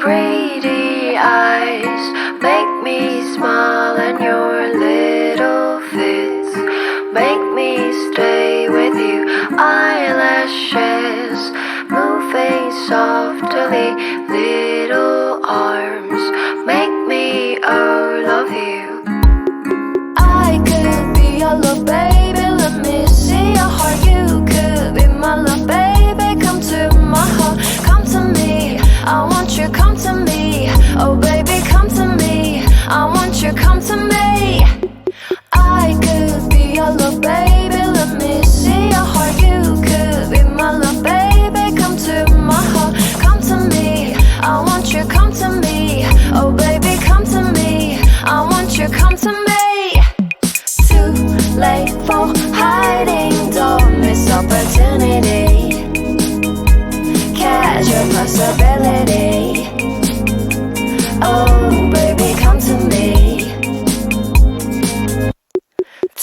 pretty eyes make me smile, and your little fits make me stay with you. Eyelashes moving softly, little arms make me love you. I could be your love, baby. Let me see your heart. You could be my love, baby. Come to my heart, come to me. I want you, come to me. Oh baby, come to me. I want you, come to me. I could be your love, baby. Let me see your heart. You could be my love, baby. Come to my heart, come to me. I want you, come to me. Oh baby, come to me. I want you, come to me. Too late for hiding, don't miss opportunity. Catch your possibility. Oh baby, come to me.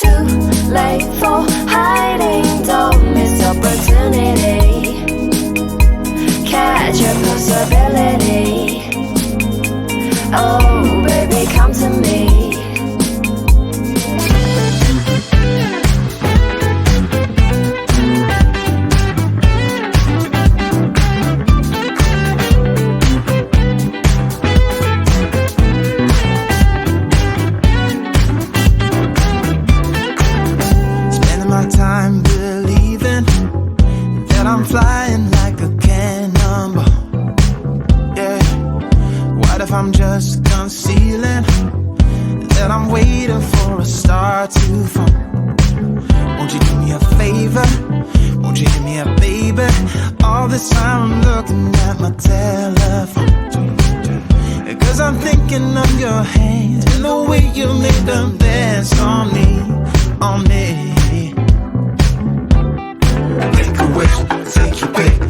Too late for hiding, don't miss opportunity. Catch your possibility. Oh baby, come to me. Time believing that I'm flying like a cannonball. Yeah, what if I'm just concealing that I'm waiting for a star to fall? Won't you do me a favor? Won't you hear me up, baby? All this time I'm looking at my telephone, 'cause I'm thinking of your hands and the way you made them dance on me, on me. Make a wish, take your pick.